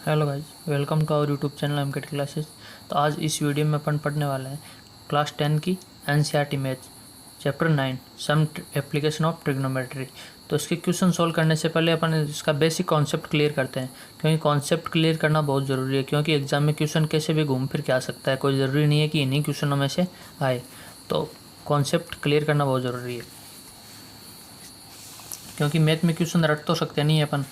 Hello guys, welcome to our YouTube channel MKT classes. तो आज इस वीडियो में अपन पढ़ने वाले हैं क्लास 10 की NCERT maths chapter 9 some application of trigonometry. तो इसके क्वेश्चन सोल्व करने से पहले अपन इसका बेसिक कॉन्सेप्ट क्लियर करते हैं, क्योंकि कॉन्सेप्ट क्लियर करना बहुत ज़रूरी है। क्योंकि एग्जाम में क्वेश्चन कैसे भी घूम फिर के आ सकता है, कोई ज़रूरी नहीं है कि इन्हीं क्वेश्चनों में से आए। तो कॉन्सेप्ट क्लियर करना बहुत ज़रूरी है, क्योंकि मैथ में क्वेश्चन रट तो सकते नहीं है अपन।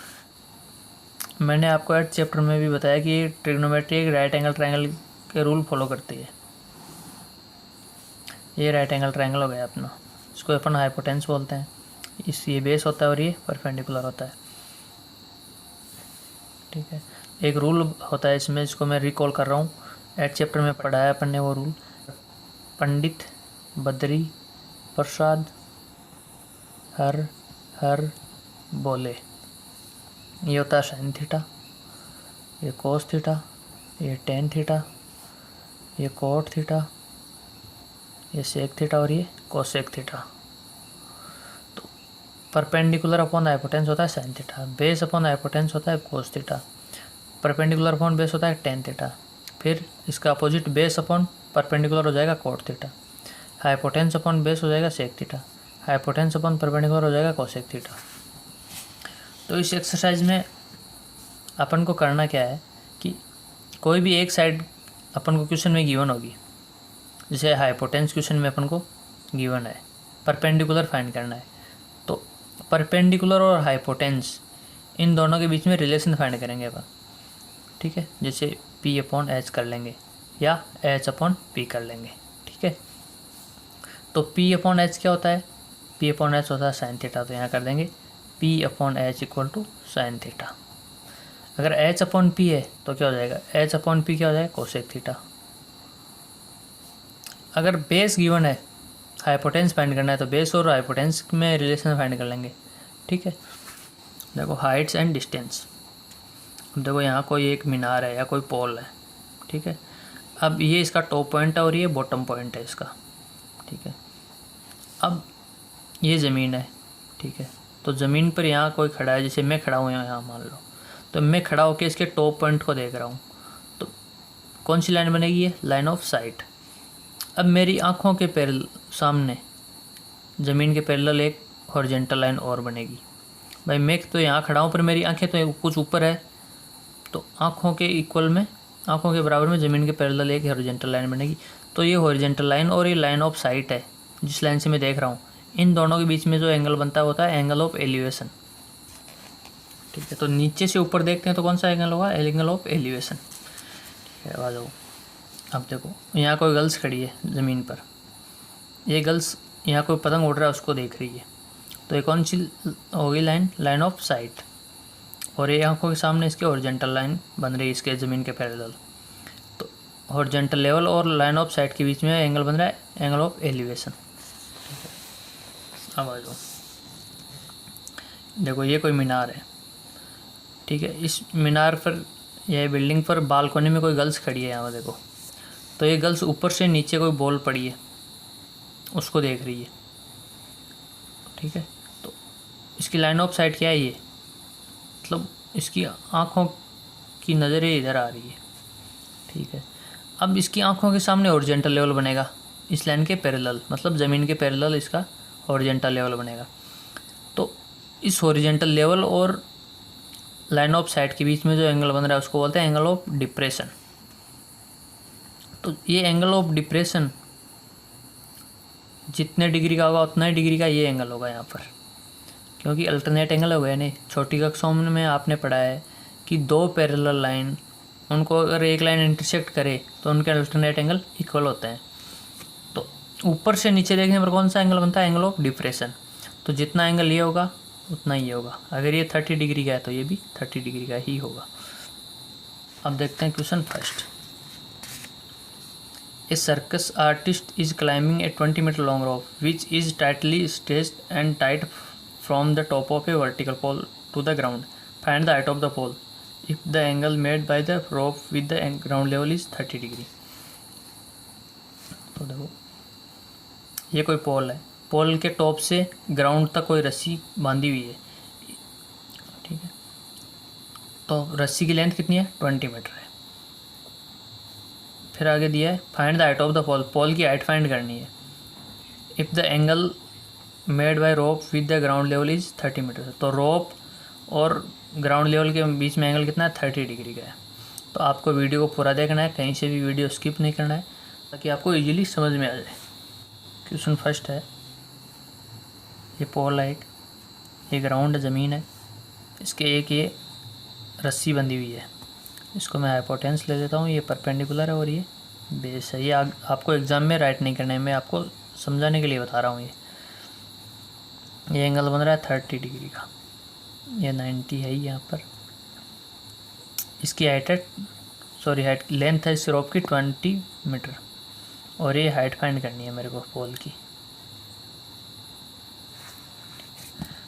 मैंने आपको एट चैप्टर में भी बताया कि ट्रिग्नोमेट्री एक राइट एंगल ट्रायंगल के रूल फॉलो करती है। ये राइट एंगल ट्रायंगल हो गया अपना, इसको अपन हाइपोटेन्स बोलते हैं। ये बेस होता है और ये परपेंडिकुलर होता है। ठीक है, एक रूल होता है इसमें, इसको मैं रिकॉल कर रहा हूँ। एट चैप्टर में पढ़ाया अपन ने वो रूल। पंडित बद्री प्रसाद हर हर बोले, ये होता है साइन थीटा, ये कोस थीटा, ये टेन थीटा, ये कोट थीटा, ये सेक थीटा और ये कोसेक थीटा। तो परपेंडिकुलर अपॉन हाइपोटेन्स होता है साइन थीटा, बेस अपॉन हाइपोटेन्स होता है cos theta, perpendicular upon base होता है टेन थीटा, फिर इसका अपोजिट बेस अपॉन परपेंडिकुलर हो जाएगा कोट थीटा, हाइपोटेन्स अपॉन बेस हो जाएगा सेक थीटा, हाइपोटेन्स अपॉन परपेंडिकुलर हो जाएगा कोसेक थीटा। तो इस एक्सरसाइज में अपन को करना क्या है कि कोई भी एक साइड अपन को क्वेश्चन में गिवन होगी। जैसे हाइपोटेन्स क्वेश्चन में अपन को गिवन है, परपेंडिकुलर फाइंड करना है। तो परपेंडिकुलर और हाइपोटेन्स इन दोनों के बीच में रिलेशन फाइंड करेंगे अपन। ठीक है, जैसे P अपॉन एच कर लेंगे या H अपॉन P कर लेंगे। ठीक है, तो P अपॉन एच क्या होता है? P अपॉन एच होता है साइन थीटा। तो यहाँ कर देंगे P upon H equal to sine theta. अगर H अपॉन P है तो क्या हो जाएगा? H अपॉन P क्या हो जाएगा? Cosec theta. अगर बेस गिवन है, हाइपोटेन्स फाइंड करना है, तो बेस और हाइपोटेन्स में रिलेशन फाइंड कर लेंगे। ठीक है, देखो हाइट्स एंड डिस्टेंस। देखो यहाँ कोई एक मीनार है या कोई पोल है। ठीक है, अब ये इसका टॉप पॉइंट है और ये बॉटम पॉइंट है इसका। ठीक है, अब ये ज़मीन है। ठीक है, तो ज़मीन पर यहाँ कोई खड़ा है, जैसे मैं खड़ा हूँ यहाँ मान लो। तो मैं खड़ा होकर इसके टॉप पॉइंट को देख रहा हूँ, तो कौन सी लाइन बनेगी? ये लाइन ऑफ साइट। अब मेरी आँखों के सामने ज़मीन के पैरेलल एक हॉरिजॉन्टल लाइन और बनेगी। भाई मैं तो यहाँ खड़ा हूँ पर मेरी आँखें तो कुछ ऊपर है, तो आँखों के इक्वल में, आँखों के बराबर में ज़मीन के पैरेलल एक हॉरिजॉन्टल लाइन बनेगी। तो ये हॉरिजॉन्टल लाइन और ये लाइन ऑफ साइट है, जिस लाइन से मैं देख रहा हूँ, इन दोनों के बीच में जो एंगल बनता है होता है एंगल ऑफ एलिवेशन। ठीक है, तो नीचे से ऊपर देखते हैं तो कौन सा एंगल होगा? Angle of elevation. ठीक है, आ जाओ। अब देखो यहाँ कोई गर्ल्स खड़ी है ज़मीन पर, ये गर्ल्स यहाँ कोई पतंग उड़ रहा है उसको देख रही है। तो ये कौन सी होगी लाइन? Line of site. और ये आंखों के सामने इसके हॉरिजॉन्टल लाइन बन रही है इसके ज़मीन के पैरेलल। तो हॉरिजॉन्टल लेवल और लाइन ऑफ साइट के बीच में एंगल बन रहा है एंगल ऑफ एलिवेशन। अब आ जाओ, देखो ये कोई मीनार है। ठीक है, इस मीनार पर, यह बिल्डिंग पर बालकोनी में कोई गर्ल्स खड़ी है यहाँ देखो। तो ये गर्ल्स ऊपर से नीचे कोई बॉल पड़ी है उसको देख रही है। ठीक है, तो इसकी लाइन ऑफ साइट क्या है? ये मतलब इसकी आँखों की नज़रें इधर आ रही है। ठीक है, अब इसकी आँखों के सामने हॉरिजॉन्टल लेवल बनेगा इस लाइन के पैरेलल, मतलब ज़मीन के पैरेलल इसका हॉरिजॉन्टल लेवल बनेगा। तो इस हॉरिजॉन्टल लेवल और लाइन ऑफ साइट के बीच में जो एंगल बन रहा है उसको बोलते हैं एंगल ऑफ डिप्रेशन। तो ये एंगल ऑफ डिप्रेशन जितने डिग्री का होगा उतना ही डिग्री का ये एंगल होगा यहाँ पर, क्योंकि अल्टरनेट एंगल हो गया नहीं। छोटी कक्षाओं में आपने पढ़ा है कि दो पैरेलल लाइन, उनको अगर एक लाइन इंटरसेक्ट करे तो उनके अल्टरनेट एंगल इक्वल होते हैं। तो ऊपर से नीचे देखने पर कौन सा एंगल बनता है? Angle of depression. तो जितना एंगल ये होगा उतना ही होगा। अगर ये 30 डिग्री का है तो ये भी 30 डिग्री का ही होगा। अब देखते हैं question first. A circus artist is climbing a 20-meter long rope which is tightly stretched and tied from the top of a vertical pole to the ground. Find the height of the pole if the angle made by the rope with the ground level is 30 degree. तो देखो ये कोई पोल है, पोल के top से ground तक कोई रस्सी बांधी हुई है। ठीक है, तो रस्सी की लेंथ कितनी है 20 मीटर है। फिर आगे दिया है find the height of the pole, pole की हाइट फाइंड करनी है। If the angle made by rope with the ground level is 30 metre, तो रोप और ग्राउंड लेवल के बीच में एंगल कितना है 30 डिग्री का है। तो आपको वीडियो को पूरा देखना है, कहीं से भी वीडियो स्किप नहीं करना है ताकि आपको इजीली समझ में आ जाए। क्वेश्चन फर्स्ट है, ये पोल है, ये ग्राउंड ज़मीन है, इसके एक ये रस्सी बंधी हुई है, इसको मैं हाइपोटेन्स ले लेता हूँ, ये परपेंडिकुलर है और ये बेस है। ये आपको एग्ज़ाम में राइट नहीं करना है, मैं आपको समझाने के लिए बता रहा हूँ। ये एंगल बन रहा है 30 डिग्री का, ये 90 है यहाँ पर। इसकी हाइट लेंथ है इस रोप की 20 मीटर और ये हाइट फाइंड करनी है मेरे को पोल की।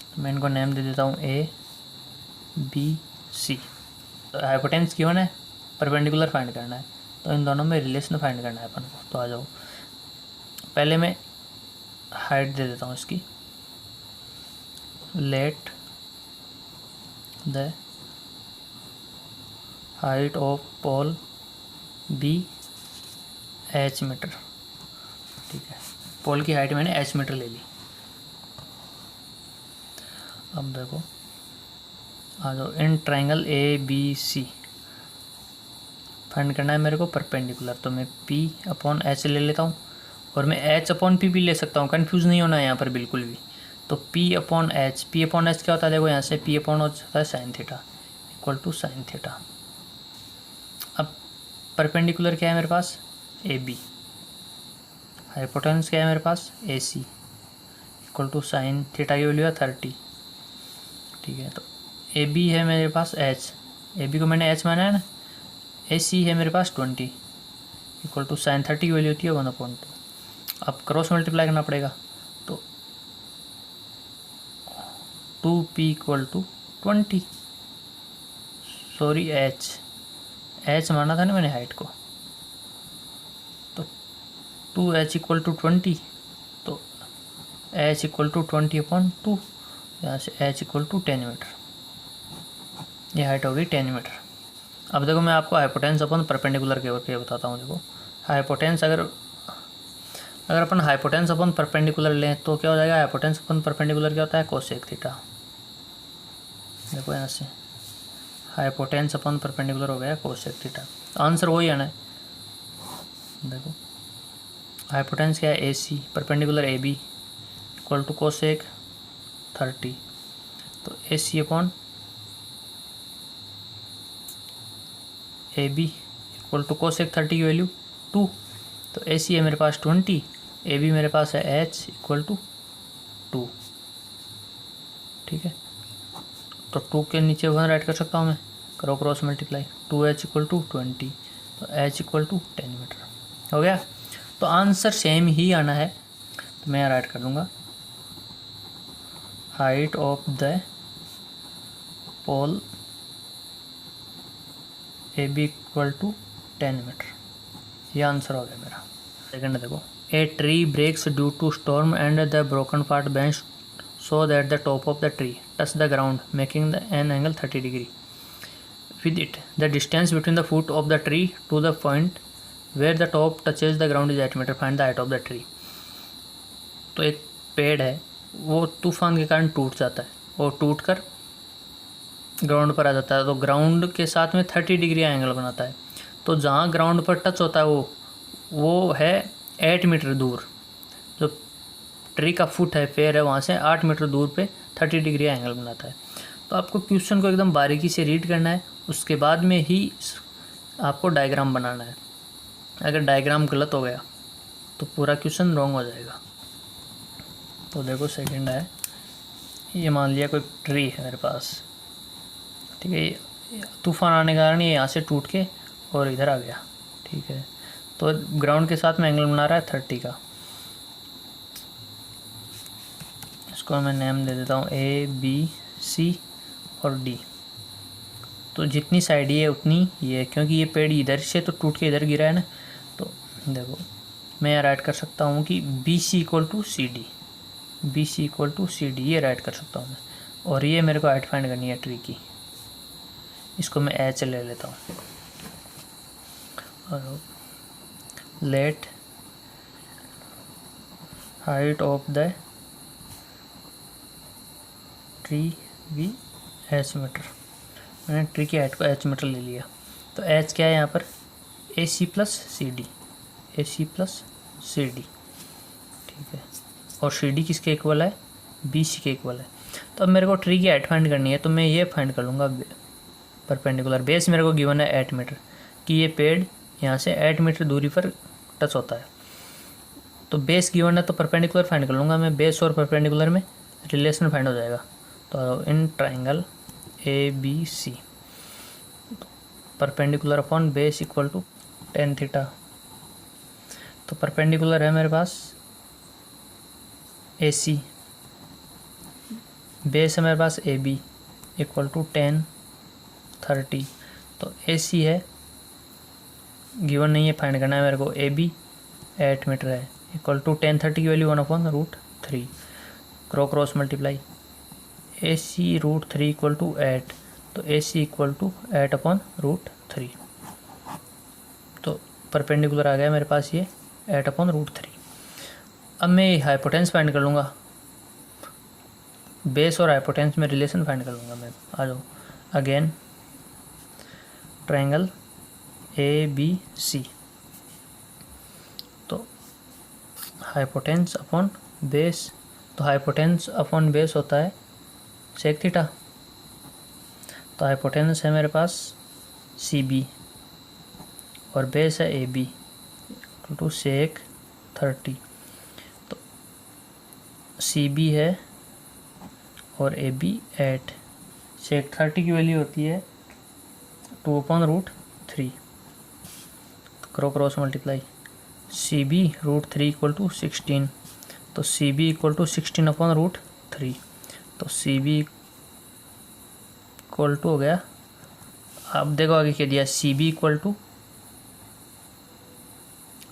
तो मैं इनको नेम दे देता हूँ A B C। तो हाइपोटेन्स गिवन है, परपेंडिकुलर फाइंड करना है, तो इन दोनों में रिलेशन फाइंड करना है अपन को। तो आ जाओ, पहले मैं हाइट दे देता हूँ इसकी। Let the height of pole be h metre. ठीक है, पोल की हाइट मैंने h मीटर ले ली। अब देखो आ जाओ, इन ट्राइंगल ABC फाइंड करना है मेरे को परपेंडिकुलर, तो मैं P/H ले लेता हूँ और मैं H/P भी ले सकता हूँ, कंफ्यूज नहीं होना है यहाँ पर बिल्कुल भी। तो P/H क्या होता है, देखो यहाँ से P/H होता है sine theta equal to sine theta. अब परपेंडिकुलर क्या है मेरे पास AB, हाइपोटेन्यूस क्या है मेरे पास AC equal to sine theta की वैल्यू है 30। ठीक है, तो AB है मेरे पास H, AB को मैंने H माना है ना, AC है मेरे पास 20 इक्वल टू साइन 30 की वैल्यू होती है 1/2। अब क्रॉस मल्टीप्लाई करना पड़ेगा, तो 2P equal to 20, sorry H माना था ना मैंने हाइट को, तो 2H इक्वल टू 20, तो H इक्वल टू 20/2, यहाँ से H इक्वल टू 10 मीटर, ये हाइट होगी 10 मीटर। अब देखो मैं आपको हाइपोटेन्स अपन परपेंडिकुलर के बताता हूँ। देखो हाइपोटेन्स अगर अपन हाइपोटेन्स अपन परपेंडिकुलर लें तो क्या हो जाएगा, हाइपोटेन्स अपन परपेंडिकुलर क्या होता है कोसेक थीटा। देखो यहाँ से हाइपोटेन्स अपन परपेंडिकुलर हो गया कोसेक थीटा, तो आंसर वही आना है। देखो हाइपोटेन्स क्या है AC, perpendicular AB equal to cosec 30, तो AC/AB इक्वल टू कोसेक 30 की वैल्यू 2, तो AC है मेरे पास 20, AB मेरे पास है H इक्वल टू 2। ठीक है, तो 2 के नीचे 1 राइट कर सकता हूँ मैं, करो cross multiply, 2H equal to 20, तो H इक्वल टू 10 मीटर हो गया। तो आंसर सेम ही आना है, तो मैं राइट कर दूँगा height of the pole AB equal to 10 metre, ये आंसर हो गया मेरा। सेकंड देखो, a tree breaks due to storm and the broken part bends so that the top of the tree touch the ground making an angle 30 degree with it the distance between the foot of the tree to the point where the top touches the ground is 8 metre, find the height of the tree. तो एक पेड़ है, वो तूफान के कारण टूट जाता है और टूट कर ग्राउंड पर आ जाता है, तो ग्राउंड के साथ में 30 डिग्री एंगल बनाता है। तो जहाँ ग्राउंड पर टच होता है वो है 8 मीटर दूर, जो ट्री का फुट है पेड़ है वहाँ से 8 मीटर दूर पे 30 डिग्री एंगल बनाता है। तो आपको क्वेश्चन को एकदम बारीकी से रीड करना है, उसके बाद में ही आपको डायग्राम बनाना है। अगर डायग्राम गलत हो गया तो पूरा क्वेश्चन रॉन्ग हो जाएगा। तो देखो सेकंड है, ये मान लिया कोई ट्री है मेरे पास, ठीक है, तूफान आने के कारण ये यहाँ से टूट के और इधर आ गया। ठीक है, तो ग्राउंड के साथ में एंगल बना रहा है 30 का, इसको मैं नेम दे देता हूँ A B C और D। तो जितनी साइड ये उतनी ये, क्योंकि ये पेड़ इधर से तो टूट के इधर गिरा है ना, तो देखो मैं यहाँ राइट कर सकता हूँ कि BC equal to CD, BC equal to CD ये राइट कर सकता हूँ मैं। और ये मेरे को हाइट फाइंड करनी है ट्री की, इसको मैं एच ले लेता हूँ। और let height of the tree be H metre. मैंने ट्री की हाइट को एच मीटर ले लिया। तो एच क्या है यहाँ पर, A C plus C D, A C plus C D, ठीक है। और सी डी किसके इक्वल है, बी सी के इक्वल है। तो अब मेरे को ट्री की हाइट फाइंड करनी है, तो मैं ये फाइंड कर लूँगा परपेंडिकुलर। बेस मेरे को गिवन है 8 मीटर कि ये पेड़ यहाँ से 8 मीटर दूरी पर टच होता है। तो बेस गिवन है तो परपेंडिकुलर फाइंड कर लूँगा मैं। बेस और परपेंडिकुलर में रिलेशन फाइंड हो जाएगा। तो in triangle A B C perpendicular upon base equal to tan theta. तो परपेंडिकुलर है मेरे पास ए सी, बेस है मेरे पास A B equal to tan 30। तो ए सी है, गिवन नहीं है, फाइंड करना है मेरे को। ए बी 8 मीटर है इक्वल टू tan 30 की value 1/√3, cross multiply A C √3 equal to 8। तो ए सी इक्वल टू 8/√3। तो परपेंडिकुलर आ गया मेरे पास ये 8/√3। अब मैं हाइपोटेंस फाइंड कर लूँगा। बेस और हाइपोटेंस में रिलेशन फाइंड कर लूँगा मैं। आ जाओ again triangle A B C. तो हाइपोटेंस अपॉन बेस, तो हाइपोटेंस अपॉन बेस होता है सेक थीटा। तो हाइपोटेंस है मेरे पास सी बी और बेस है ए बी टू सेक 30। तो सी बी है और ए बी 8, सेक 30 की वैल्यू होती है 2/√3। Cross multiply C B √3 equal to 16। तो सी बी इक्वल टू 16/√3। तो सी बी इक्वल टू हो गया, अब देखो आगे क्या दिया, C B equal to,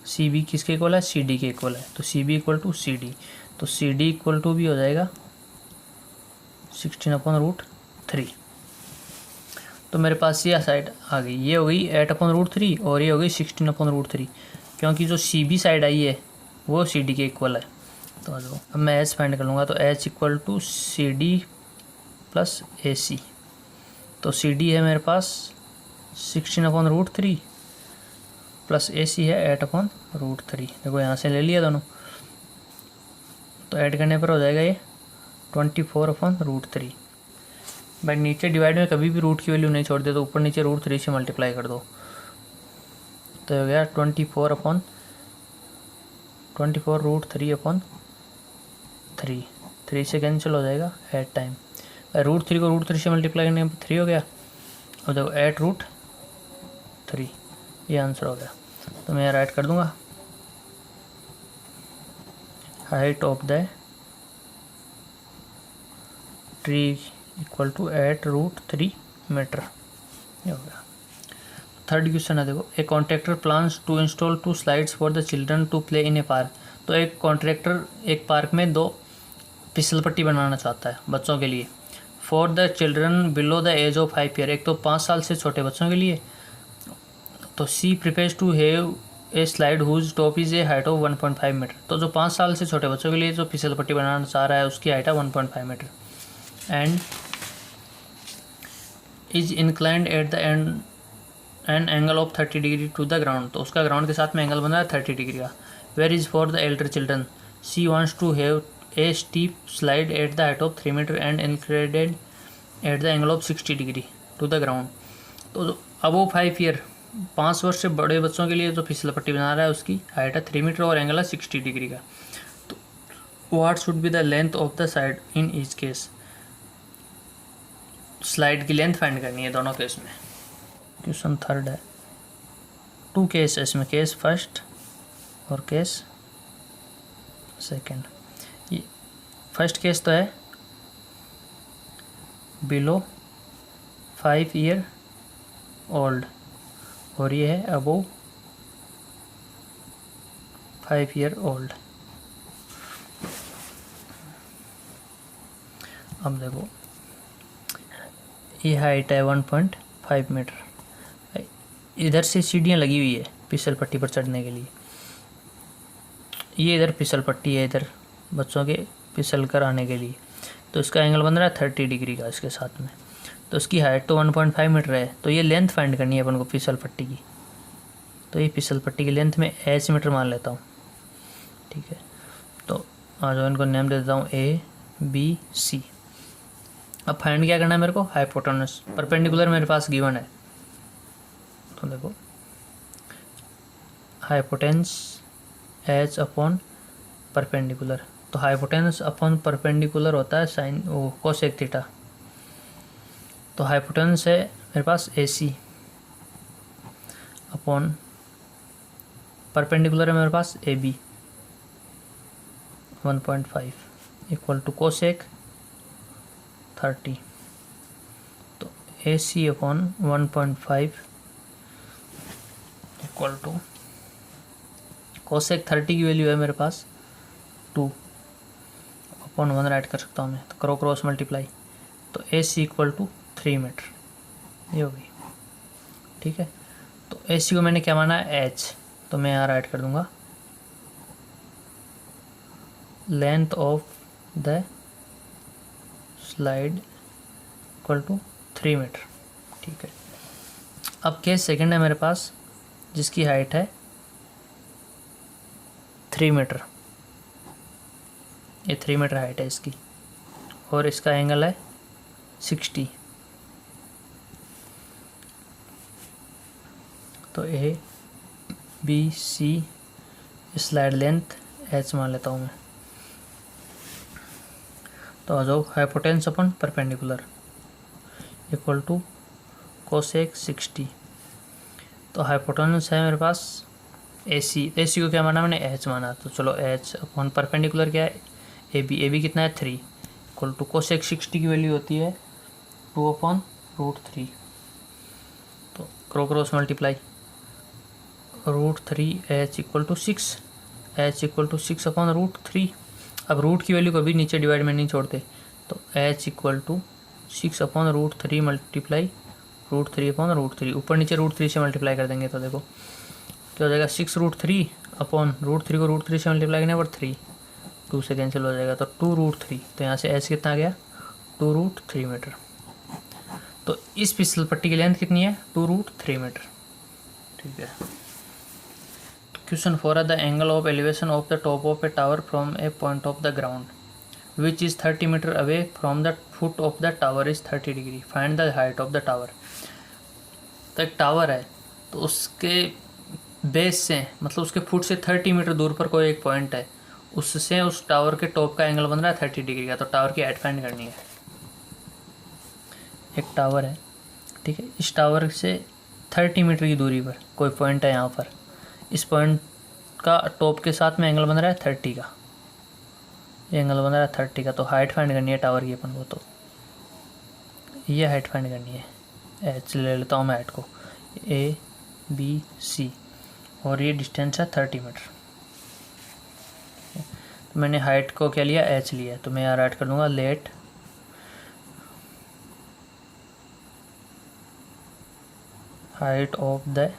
C B किसके इक्वल है, सी डी के इक्वल है। तो C B equal to C D, तो सी डी इक्वल टू भी हो जाएगा 16/√3। तो मेरे पास ये साइड आ गई, ये हो गई 8/√3 और ये हो गई 16/√3, क्योंकि जो सी बी साइड आई है वो सी डी के इक्वल है। तो अब मैं एच फाइंड कर लूँगा। तो H equal to C D plus A C. तो सी डी है मेरे पास 16/√3 प्लस ए सी है 8/√3। देखो यहाँ से ले लिया दोनों, तो ऐड करने पर हो जाएगा ये 24/√3। भाई नीचे डिवाइड में कभी भी रूट की वैल्यू नहीं छोड़ दे, तो ऊपर नीचे √3 से मल्टीप्लाई कर दो। तो हो गया 24/√3/3, 3 से कैंसिल हो जाएगा 8 टाइम। √3 को √3 से मल्टीप्लाई करने पर 3 हो गया। और देखो 8√3, ये आंसर हो गया। तो मैं राइट कर दूंगा height of the tree equal to 8√3 metre, ये हो गया। थर्ड क्वेश्चन है, देखो a contractor plans to install 2 slides for the children to play in a park. तो एक कॉन्ट्रैक्टर एक पार्क में 2 फिसल पट्टी बनाना चाहता है बच्चों के लिए, for the children below the age of 5 year, एक तो 5 साल से छोटे बच्चों के लिए। तो she prepares to have a slide whose top is a height of 1.5 metre. तो जो 5 साल से छोटे बच्चों के लिए जो फिसल पट्टी बनाना चाह रहा है उसकी हाइट है 1.5 metre and is inclined at the an angle of 30 degree to the ground. तो उसका ग्राउंड के साथ में एंगल बन रहा है 30 डिग्री का। Where is for the elder children, she wants to have a steep slide at the height of 3 metre and inclined at the angle of 60 degree to the ground. तो अबो 5 year 5 वर्ष से बड़े बच्चों के लिए जो फिसल पट्टी बना रहा है उसकी हाइट है 3 मीटर और एंगल है 60 डिग्री का। तो what should be the length of the side in each case. Slide की लेंथ फाइंड करनी है दोनों केस में। क्वेश्चन थर्ड है, 2 केस है इसमें, केस फर्स्ट और केस सेकंड। ये फर्स्ट केस तो है बिलो 5 ईयर ओल्ड और ये है अबोव 5 ईयर ओल्ड। अब देखो ये हाइट है 1.5 5 मीटर। इधर से सीढ़ियाँ लगी हुई है फिसल पट्टी पर चढ़ने के लिए। ये इधर फिसल पट्टी है, इधर बच्चों के फिसल कर आने के लिए। तो इसका एंगल बन रहा है 30 डिग्री का इसके साथ में। तो इसकी हाइट तो 1.5 मीटर है। तो ये लेंथ फाइंड करनी है अपन को फिसल पट्टी की। तो ये फिसल पट्टी की लेंथ में h मीटर मान लेता हूँ, ठीक है। तो आ जाओ, इनको नेम दे देता हूँ ABC। अब फाइंड क्या करना है मेरे को, हाइपोटेनस। परपेंडिकुलर मेरे पास गिवन है, तो देखो हाइपोटेंस h अपॉन परपेंडिकुलर। तो हाइपोटेनस अपॉन परपेंडिकुलर होता है साइन कोसेक थीटा। तो हाइपोटेनस है मेरे पास AC अपॉन परपेंडिकुलर है मेरे पास AB 1.5 इक्वल टू कोसेक 30। तो AC upon 1.5 equal to cosec 30 की वैल्यू है मेरे पास 2 अपॉन 1 राइट कर सकता हूँ मैं। तो करो क्रॉस मल्टीप्लाई। तो AC इक्वल टू 3 मीटर, ये होगी, ठीक है। तो AC को मैंने क्या माना है h, तो मैं यहाँ राइट कर दूंगा length of the slide equal to 3 metre, ठीक है। अब केस सेकंड है मेरे पास जिसकी हाइट है 3 मीटर। ये 3 मीटर हाइट है इसकी और इसका एंगल है 60। तो ABC स्लाइड लेंथ h मान लेता हूँ मैं। तो आ जाओ hypotenuse upon perpendicular equal to cosec 60। तो हाइपोटेनस है मेरे पास AC को क्या माना मैंने h माना। तो चलो h अपॉन परपेंडिकुलर क्या है AB कितना है 3 इक्वल टू कोसेक 60 की वैल्यू होती है 2 अपॉन √3। तो cross multiply √3 h equal to 6, h equal to 6 upon √3। अब रूट की वैल्यू कभी नीचे डिवाइड में नहीं छोड़ते। तो h equal to 6 upon √3 multiply √3 upon √3। ऊपर नीचे √3 से मल्टीप्लाई कर देंगे तो देखो क्या हो जाएगा 6√3 अपॉन √3 को √3 से मल्टीप्लाई करने पर 3 2 से कैंसिल हो जाएगा। तो 2√3। तो यहाँ से h कितना आ गया 2√3 मीटर। तो इस फिसल पट्टी की लेंथ कितनी है 2√3 मीटर, ठीक है। क्वेश्चन 4 है the angle of elevation of the top of a tower from a point of the ground which is 30 metre away from the foot of the tower is 30 degree. Find the height of the tower. तो एक tower है, तो उसके base से मतलब उसके foot से 30 metre दूर पर कोई एक पॉइंट है, उससे उस टावर के टॉप का एंगल बन रहा है 30 डिग्री का। तो टावर की हाइट फाइंड करनी है। एक टावर है, ठीक है। इस टावर से 30 मीटर की दूरी पर कोई पॉइंट है यहाँ पर। इस पॉइंट का टॉप के साथ में एंगल बन रहा है 30 का। ये एंगल बन रहा है 30 का। तो हाइट फाइंड करनी है टावर की अपन को। तो ये हाइट फाइंड करनी है। h ले लेता हूँ मैं हाइट को ABC और ये डिस्टेंस है 30 मीटर। तो मैंने हाइट को क्या लिया h लिया। तो मैं यहाँ राइट कर दूँगा let height of the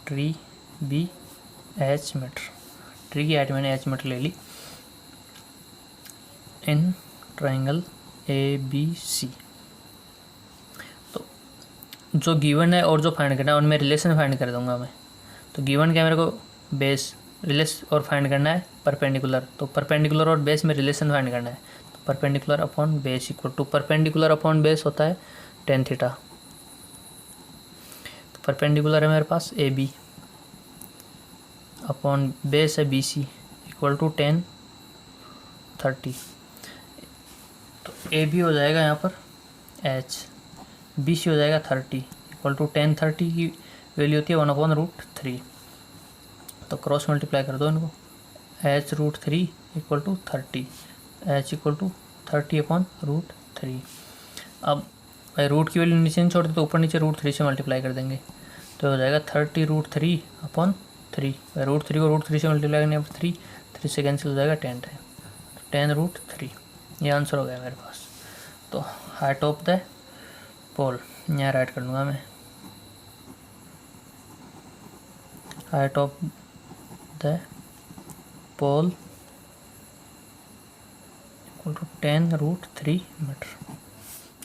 tree be h metre. Tree की हाइट मैंने h मीटर ले ली इन ट्राइंगल ABC। तो जो गिवन है और जो फाइंड करना है उनमें रिलेशन फाइंड कर दूंगा मैं। तो गिवन क्या मेरे को बेस रिलेशन और फाइंड करना है परपेंडिकुलर। तो परपेंडिकुलर और बेस में रिलेशन फाइंड करना है। तो perpendicular upon base equal to perpendicular upon base होता है tan थीटा। तो परपेंडिकुलर है मेरे पास AB अपॉन बेस है BC इक्वल टू tan 30। तो AB हो जाएगा यहाँ पर h, BC हो जाएगा 30 इक्वल टू tan 30 की वैल्यू होती है 1/√3। तो क्रॉस मल्टीप्लाई कर दो इनको h√3 equal to 30, h equal to 30/√3। अब भाई रूट की वैल्यू नीचे नहीं छोड़ते तो ऊपर नीचे √3 से मल्टीप्लाई कर देंगे। तो हो जाएगा 30√3/3। √3 को √3 से मल्टीप्लाई करने पर 3 से कैंसिल हो जाएगा 10 टाइम। tan √3 ये आंसर हो गया मेरे पास। तो हाइट ऑफ द पोल, यहाँ राइट कर लूँगा मैं। Height of the pole equal to 10√3 metre.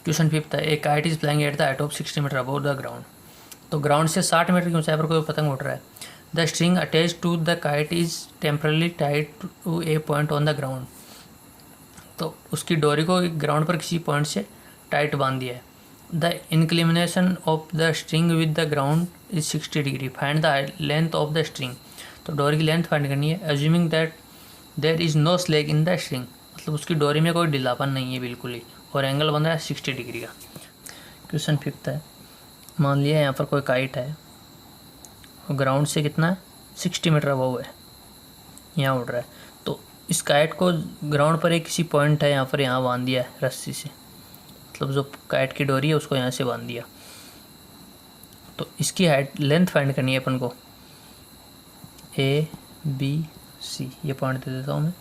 Question 5 है, a kite is flying at the height of 60 metre above the ground. तो ग्राउंड से 60 मीटर की ऊंचाई पर कोई पतंग उड़ रहा है। The string attach to the kite is temporarily tied to a point on the ground. तो उसकी डोरी को ग्राउंड पर किसी पॉइंट से टाइट बांध दिया है। The inclination of the string with the ground is 60 degree. Find the length of the string. तो डोरी की लेंथ फाइंड करनी है, assuming that there is no slack in the string. मतलब उसकी डोरी में कोई ढीलापन नहीं है बिल्कुल ही, और एंगल बन रहा है 60 डिग्री का। क्वेश्चन 5 है, मान लिया यहाँ पर कोई काइट है, ग्राउंड से कितना है 60 मीटर अबव है, यहाँ उड़ रहा है। तो इस काइट को ग्राउंड पर एक किसी पॉइंट है यहाँ पर, यहाँ बांध दिया है रस्सी से, मतलब जो काइट की डोरी है उसको यहाँ से बांध दिया। तो इसकी हाइट लेंथ फाइंड करनी है अपन को, ABC ये पॉइंट दे देता हूँ मैं।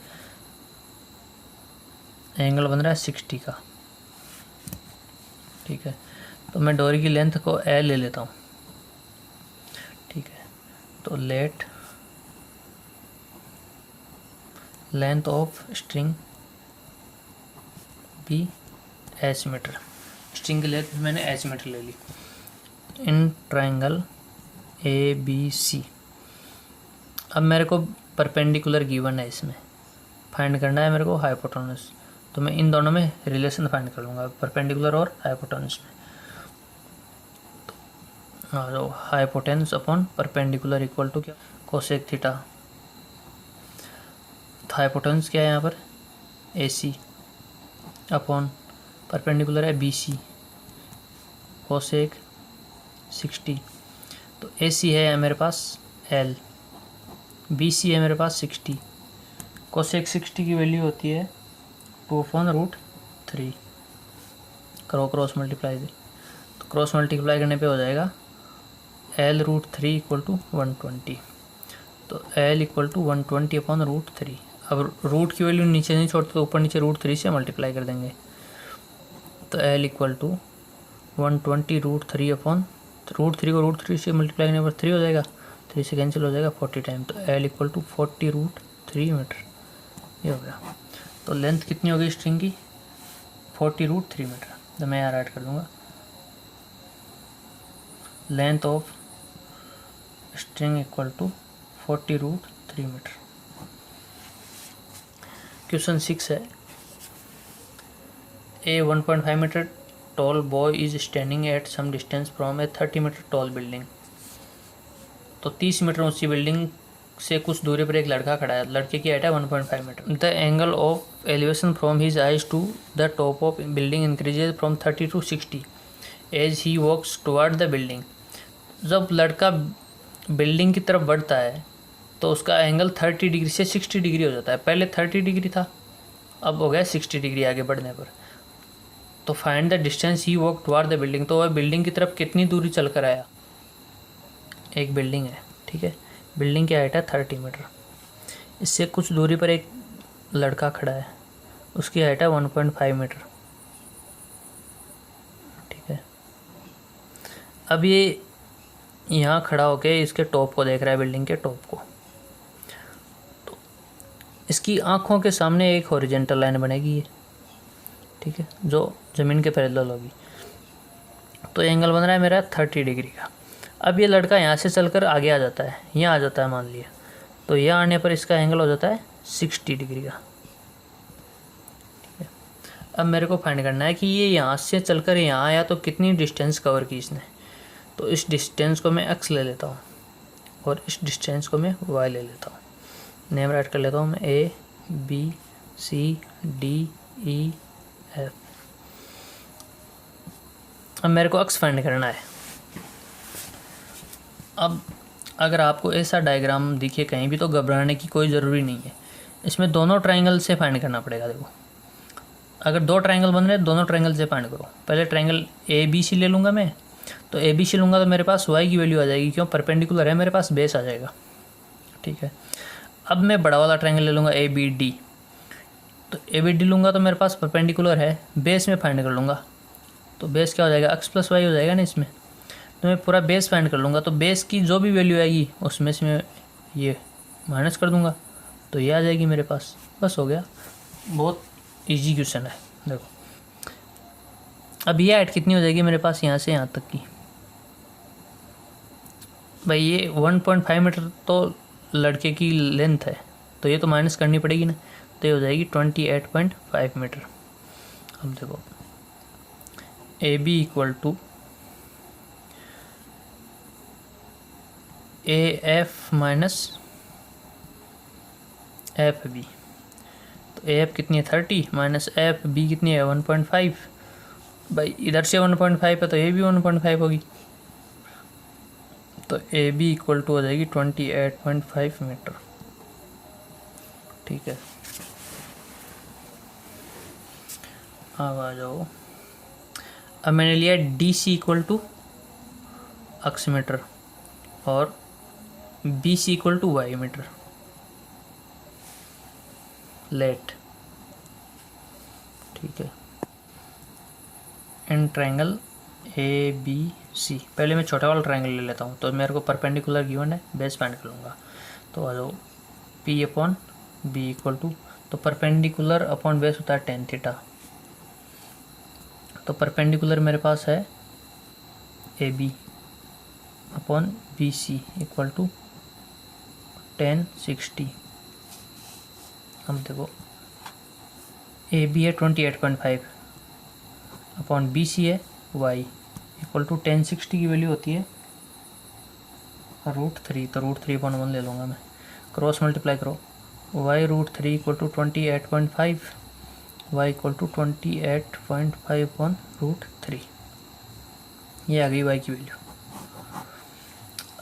एंगल बन रहा है 60 का, ठीक है। तो मैं डोरी की लेंथ को L ले लेता हूँ, ठीक है। तो let length of string be H metre. String की लेंथ मैंने H मीटर ले ली। In triangle ABC। अब मेरे को परपेंडिकुलर गिवन है, इसमें फाइंड करना है मेरे को हाइपोटेन्यूज। तो मैं इन दोनों में रिलेशन फाइंड कर लूँगा, परपेंडिकुलर और हाइपोटेन्यूज में। तो hypotenuse upon perpendicular equal to क्या, कोसेक थीटा। तो हाइपोटेन्यूज क्या है यहाँ पर, AC अपॉन परपेंडिकुलर है BC, कोसेक 60। तो AC है मेरे पास L, BC है मेरे पास 60। कोसेक 60 की वैल्यू होती है 2/√3। करो क्रॉस मल्टीप्लाई दे, तो क्रॉस मल्टीप्लाई करने पे हो जाएगा L√3 इक्वल टू 120। तो L इक्वल टू 120/√3। अब रूट की वैल्यू नीचे नहीं छोड़ते तो ऊपर नीचे √3 से मल्टीप्लाई कर देंगे। तो L इक्वल टू 120√3 अपॉन √3 को √3 से मल्टीप्लाई करने पर 3 हो जाएगा, 3 से कैंसिल हो जाएगा 40 टाइम। तो L इक्वल टू 40√3 मीटर, ये हो गया। तो लेंथ कितनी होगी स्ट्रिंग की, 40√3 मीटर। तो मैं यहाँ राइट कर दूँगा, length of string equal to 40√3 metre. Question 6 है, a 1.5 metre tall boy is standing at some distance from a 30 metre tall building. तो 30 मीटर ऊंची बिल्डिंग से कुछ दूरी पर एक लड़का खड़ा है। लड़के की हाइट है 1.5 metre. The angle of elevation from his eyes to the top of building increases from 30 to 60 as he walks toward the building. जब लड़का बिल्डिंग की तरफ बढ़ता है तो उसका एंगल 30 डिग्री से 60 डिग्री हो जाता है। पहले 30 डिग्री था, अब हो गया 60 डिग्री आगे बढ़ने पर। तो find the distance he walk toward the building. तो वह बिल्डिंग की तरफ कितनी दूरी चल कर आया। एक बिल्डिंग है, ठीक है, बिल्डिंग की हाइट है 30 मीटर। इससे कुछ दूरी पर एक लड़का खड़ा है, उसकी हाइट है 1.5 मीटर, ठीक है। अब ये यहाँ खड़ा होके इसके टॉप को देख रहा है, बिल्डिंग के टॉप को। तो इसकी आँखों के सामने एक हॉरिजेंटल लाइन बनेगी ये, ठीक है, जो ज़मीन के पैरेलल होगी। तो एंगल बन रहा है मेरा 30 डिग्री का। अब ये लड़का यहाँ से चलकर आगे आ जाता है, यहाँ आ जाता है मान लिया, तो यहाँ आने पर इसका एंगल हो जाता है 60 डिग्री का, ठीक है। अब मेरे को फाइंड करना है कि ये यहाँ से चलकर यहाँ आया तो कितनी डिस्टेंस कवर की इसने। तो इस डिस्टेंस को मैं x ले लेता हूँ और इस डिस्टेंस को मैं y ले लेता हूँ। नेम राइट कर लेता हूँ मैं ABCDEF। अब मेरे को x फाइंड करना है। अब अगर आपको ऐसा डायग्राम दिखे कहीं भी तो घबराने की कोई ज़रूरी नहीं है, इसमें दोनों ट्रायंगल से फाइंड करना पड़ेगा। देखो, अगर दो ट्रायंगल बन रहे हैं, दोनों ट्रायंगल से फाइंड करो। पहले ट्रायंगल ABC ले लूँगा मैं, तो ABC लूँगा तो मेरे पास y की वैल्यू आ जाएगी, क्यों, परपेंडिकुलर है मेरे पास, बेस आ जाएगा, ठीक है। अब मैं बड़ा वाला ट्रायंगल ले लूँगा ABD। तो ABD लूँगा तो मेरे पास परपेंडिकुलर है, बेस में फाइंड कर लूँगा, तो बेस क्या हो जाएगा, x प्लस वाई हो जाएगा ना इसमें। तो मैं पूरा बेस फाइंड कर लूँगा, तो बेस की जो भी वैल्यू आएगी उसमें से मैं ये माइनस कर दूँगा, तो ये आ जाएगी मेरे पास। बस हो गया, बहुत इजी क्वेश्चन है। देखो अब ये हाइट कितनी हो जाएगी मेरे पास यहाँ से यहाँ तक की, भाई ये 1.5 मीटर तो लड़के की लेंथ है, तो ये तो माइनस करनी पड़ेगी ना, तो ये हो जाएगी 28.5 मीटर। अब देखो A B equal to A F minus F B, तो ए एफ कितनी है 30 माइनस एफ बी कितनी है 1.5। भाई इधर से 1.5 है तो ए भी 1.5 होगी, तो ए बी इक्वल टू हो जाएगी 28.5 मीटर। ठीक है, अब आ जाओ। अब मैंने लिया D C equal to X metre और B C equal to Y metre. Let, ठीक है, इन ट्रायंगल ए बी सी, पहले मैं छोटा वाला ट्रायंगल ले लेता हूँ, तो मेरे को परपेंडिकुलर गिवन है, बेस फाइंड कर लूँगा। तो आ जाओ P upon B equal to, तो परपेंडिकुलर अपॉन बेस होता है टेन थीटा, तो परपेंडिकुलर मेरे पास है A B upon B C equal to 1060। हम देखो ए बी है 28.5 अपॉन बी सी है वाई इक्वल टू 1060 की वैल्यू होती है √3, तो √3/1 ले लूँगा मैं, क्रॉस मल्टीप्लाई करो, Y √3 equal to 28.5, Y equal to 28.5/√3, ये आ गई वाई की वैल्यू।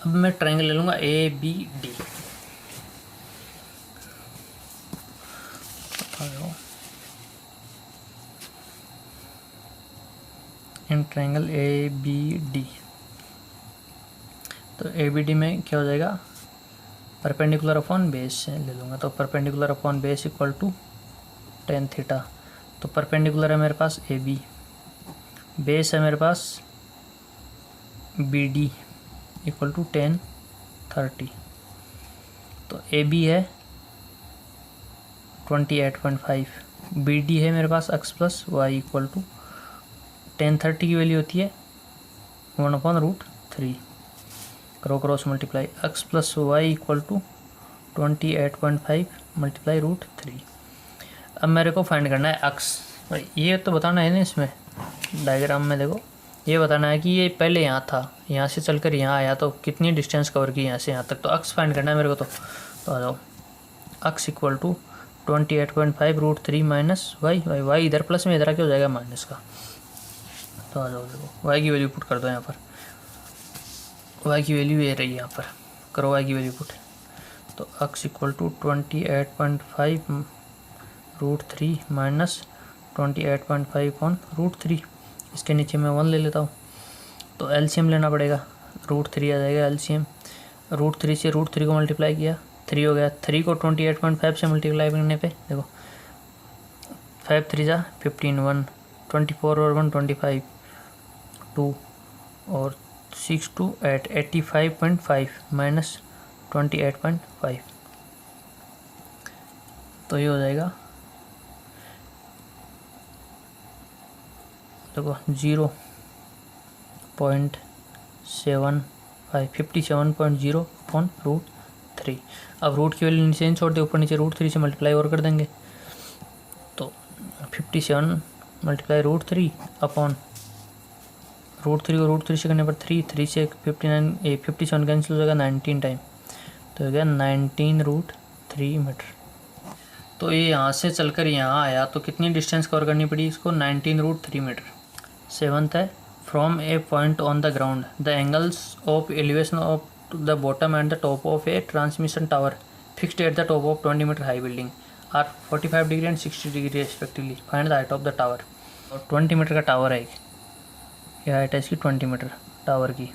अब मैं ट्रायंगल ले लूँगा A B D. In triangle A B D, तो ए बी डी में क्या हो जाएगा, परपेंडिकुलर अपॉन बेस ले लूँगा, तो perpendicular upon base equal to 10 theta, तो परपेंडिकुलर है मेरे पास ए बी, बेस है मेरे पास बी डी इक्वल टू 1030, तो ए बी है 28.5, बी डी है मेरे पास x plus Y equal to 1030 की वैल्यू होती है 1/√3, करो cross multiply, x plus Y equal to 28.5 multiply √3। अब मेरे को फाइंड करना है x, ये तो बताना है ना इसमें डायग्राम में, देखो ये बताना है कि ये पहले यहाँ था, यहाँ से चलकर यहाँ आया तो कितनी डिस्टेंस कवर की यहाँ से यहाँ तक, तो x फाइंड करना है मेरे को। तो आ जाओ x equal to 28.5 √3 minus Y, Y इधर प्लस में, इधर क्या हो जाएगा माइनस का, तो आ जाओ देखो वाई की वैल्यू पुट कर दो यहाँ पर, वाई की वैल्यू ये रही यहाँ पर, करो वाई की वैल्यू पुट, तो x इक्वल टू 28.5 √3 माइनस 28.5/√3, इसके नीचे मैं 1 ले लेता हूँ, तो एलसीएम लेना पड़ेगा, √3 आ जाएगा एलसीएम, √3 से √3 को मल्टीप्लाई किया 3 हो गया, 3 को 28.5 से मल्टीप्लाई करने पे देखो 5 3 जा 15, 1 24 और 1 25, 2 और 6 2 8 85.5 माइनस 28.5, तो ये हो जाएगा देखो 0.75 57.0/√3। अब रूट की वैल्यू नीचे छोड़ दे, ऊपर नीचे √3 से मल्टीप्लाई और कर देंगे, तो 57 मल्टीप्लाई √3 अपॉन √3 को √3 से करने पर 3 से 57 कैंसिल हो जाएगा 19 टाइम, तो हो गया 19√3 मीटर। तो ये यहाँ से चलकर यहाँ आया तो कितनी डिस्टेंस कवर करनी पड़ी इसको, 19√3 मीटर। 7th है, from a point on the ground the angles of elevation of the bottom and the top of a transmission tower fixed at the top of 20 metre high building are 45 degree and 60 degree respectively, find the height of the tower. और 20 metre का tower है, यह height है इसकी 20 metre tower की,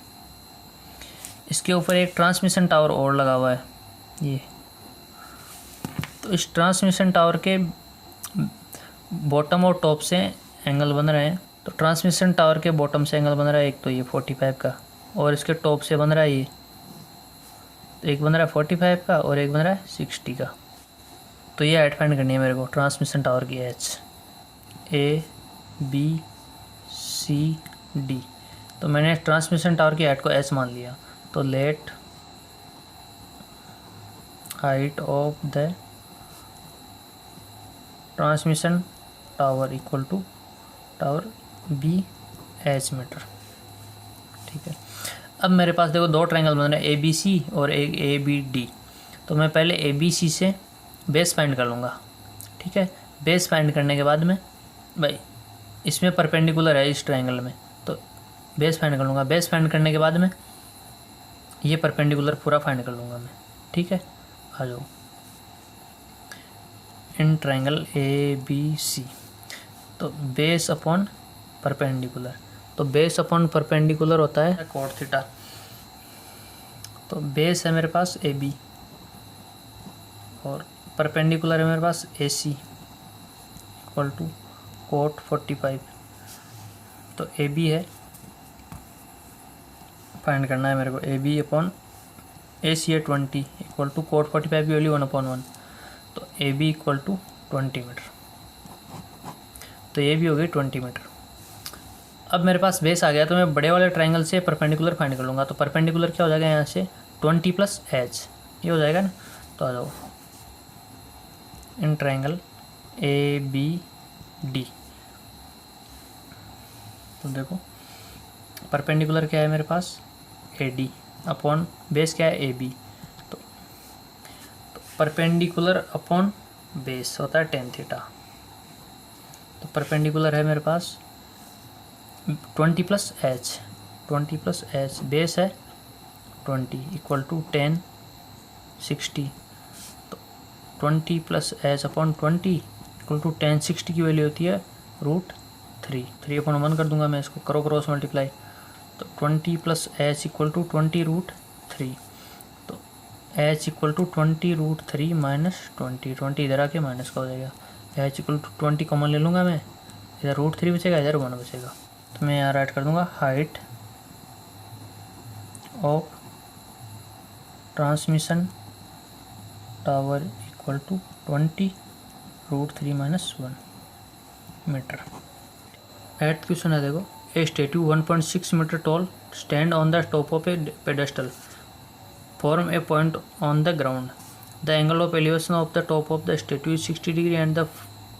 इसके ऊपर एक ट्रांसमिशन टावर और लगा हुआ है ये, तो इस ट्रांसमिशन टावर के बॉटम और टॉप से एंगल बन रहे हैं, तो तो ट्रांसमिशन टावर के बॉटम से एंगल बन रहा है एक तो ये 45 का, और इसके टॉप से बन रहा है ये, तो एक बन रहा है 45 का और एक बन रहा है 60 का। तो ये हाइट फाइंड करनी है मेरे को ट्रांसमिशन टावर की, H A B C D. तो मैंने ट्रांसमिशन टावर की हाइट को एच मान लिया। तो let height of the transmission tower equal to tower be H metre. ठीक है, अब मेरे पास देखो दो ट्रायंगल बन रहे हैं, ए बी सी और एक ए बी डी। तो मैं पहले ए बी सी से बेस फाइंड कर लूँगा। ठीक है, बेस फाइंड करने के बाद में भाई इसमें परपेंडिकुलर है इस ट्रायंगल में, तो बेस फाइंड कर लूँगा। बेस फाइंड करने के बाद में ये परपेंडिकुलर पूरा फाइंड कर लूँगा मैं। ठीक है, आ जाओ। In triangle A B C, तो बेस अपॉन परपेंडिकुलर, तो बेस अपॉन परपेंडिकुलर होता है कोट थीटा। तो बेस है मेरे पास ए बी और परपेंडिकुलर है मेरे पास A C equal to coat 45। तो ए बी है, फाइंड करना है मेरे को, ए बी अपॉन ए सी है 20 इक्वल टू कोट 45 की वैल्यू 1/1। तो A B equal to 20 metre. तो ये भी हो गई 20 मीटर। अब मेरे पास बेस आ गया, तो मैं बड़े वाले ट्रायंगल से परपेंडिकुलर फाइंड कर लूँगा। तो परपेंडिकुलर क्या हो जाएगा यहाँ से 20 प्लस एच, ये हो जाएगा ना। तो आ जाओ, in triangle A B D, तो देखो परपेंडिकुलर क्या है मेरे पास ए डी अपॉन बेस क्या है ए बी। तो परपेंडिकुलर अपॉन बेस होता है tan थीटा। तो परपेंडिकुलर है मेरे पास 20 plus H, 20 plus H, base है 20 इक्वल टू tan 60। तो 20 plus H upon 20 equal to tan 60 की वैल्यू होती है √3, 3/1 कर दूंगा मैं इसको, करो क्रॉस मल्टीप्लाई। तो 20 प्लस एच इक्वल टू 20 √3। तो एच इक्वल टू 20 √3 माइनस 20 इधर आके माइनस का हो जाएगा। एच इक्वल टू 20 कॉमन ले लूँगा मैं, इधर √3 बचेगा, इधर 1 बचेगा। तो मैं यहाँ राइट कर दूँगा height of transmission tower equal to 20 √3 minus 1 metre. 8th question है, देखो a statue 1.6 metre tall stand on the top of a pedestal form a point on the ground. The angle of elevation of the top of the statue is 60 degree and the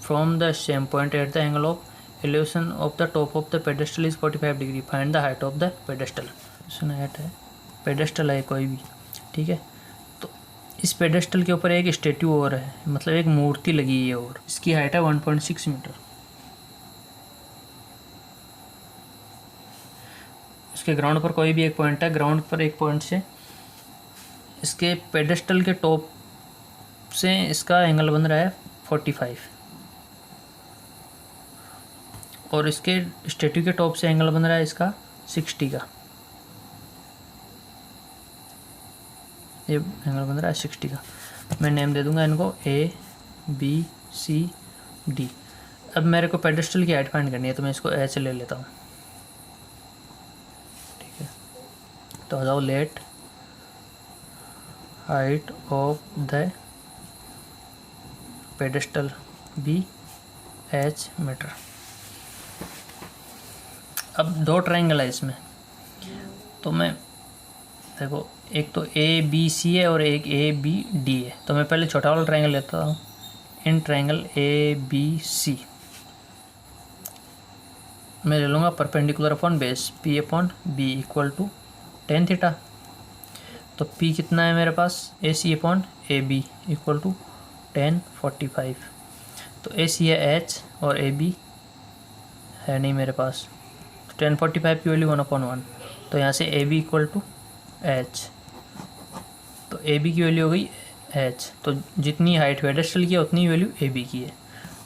from the same point at the angle of elevation of the top of the pedestal is 45 degree. Find the height of the pedestal. Question 8 है, pedestal है कोई भी, ठीक है। तो इस pedestal के ऊपर एक स्टैट्यू और है, मतलब एक मूर्ति लगी है और इसकी हाइट है 1.6 मीटर। इसके ग्राउंड पर कोई भी एक पॉइंट है, ग्राउंड पर एक पॉइंट से इसके पेडेस्टल के टॉप से इसका एंगल बन रहा है 45 और इसके स्टैट्यू के टॉप से एंगल बन रहा है इसका 60 का। ये एंगल बन रहा है 60 का। मैं नेम दे दूंगा इनको ए बी सी डी। अब मेरे को पेडेस्टल की हाइट फाइंड करनी है, तो मैं इसको एच ले लेता हूँ, ठीक है। तो आ जाओ, let height of the pedestal be H metre. अब दो ट्रायंगल है इसमें, तो मैं देखो एक तो ए बी सी है और एक ए बी डी है। तो मैं पहले छोटा वाला ट्रायंगल लेता हूँ, इन ट्रायंगल ए बी सी मैं ले लूँगा perpendicular upon base P upon B equal to tan theta. तो पी कितना है मेरे पास, A C upon A B equal to tan 45। तो ए सी है एच और ए बी है नहीं मेरे पास, तो tan 45 की वैल्यू 1/1। तो यहाँ से A B equal to H, तो ए बी की वैल्यू हो गई एच। तो जितनी हाइट पेडेस्टल की है उतनी वैल्यू ए बी की है,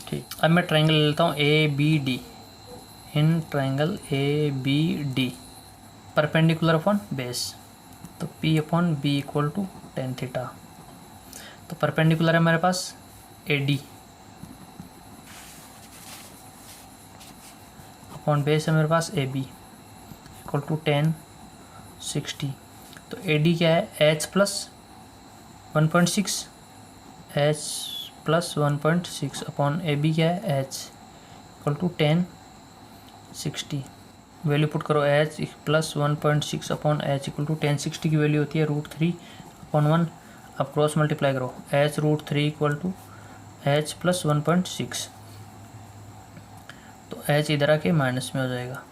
ठीक। अब मैं ट्रायंगल ले लेता हूँ A B D. In triangle A B D perpendicular upon base, तो P upon B equal to tan theta. तो परपेंडिकुलर है मेरे पास ए डी अपॉन बेस है मेरे पास AB इक्वल टू 10 60। तो AD क्या है, H plus 1.6, H plus 1.6 upon AB क्या है, H equal to 10 60। Value put करो, H plus 1.6 upon H equal to 1060 की वैल्यू होती है √3 अपॉन 1। अब क्रॉस मल्टीप्लाई करो, H √3 equal to H plus 1.6, तो H इधर आके माइनस में हो जाएगा,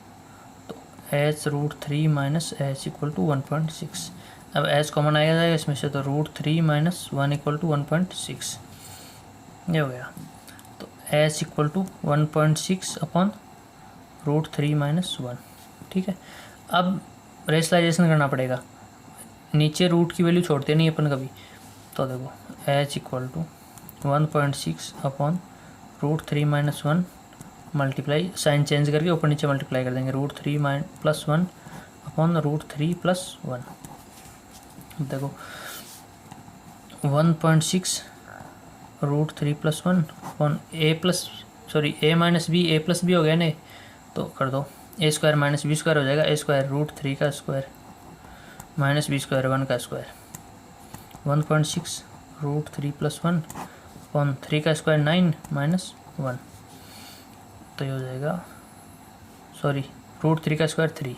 तो H √3 minus H equal to 1.6। अब H कॉमन आ जाएगा इसमें से, तो √3 माइनस 1 इक्वल टू 1.6, ये हो गया। तो H equal to 1.6 upon √3 minus 1, ठीक है। अब रेशनलाइजेशन करना पड़ेगा, नीचे रूट की वैल्यू छोड़ते नहीं अपन कभी, तो देखो H equal to 1.6 upon √3 minus 1 multiply, sign change करके ऊपर नीचे मल्टीप्लाई कर देंगे, √3 प्लस 1 अपॉन √3 प्लस 1। देखो 1.6 √3 plus 1 upon A minus B, A plus B हो गया ना, तो कर दो A² माइनस B² हो जाएगा, A² √3 का स्क्वायर माइनस B² 1 का स्क्वायर, 1.6 √3 प्लस 1 अपॉन 3 का स्क्वायर 9 माइनस 1, तो ये हो जाएगा, सॉरी √3 का स्क्वायर 3,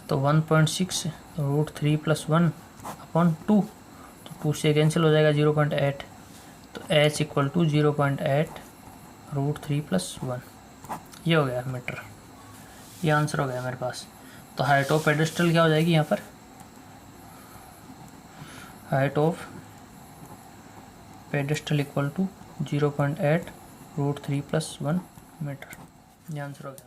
तो 1.6 √3 प्लस 1 अपॉन 2, तो 2 से कैंसिल हो जाएगा 0.8, तो H इक्वल टू 0.8 √3 प्लस 1, ये हो गया मीटर, ये आंसर हो गया मेरे पास। तो हाइट ऑफ पेडेस्टल क्या हो जाएगी यहाँ पर, height of pedestal equal to 0.8 √3 plus 1 metre, ये आंसर हो गया।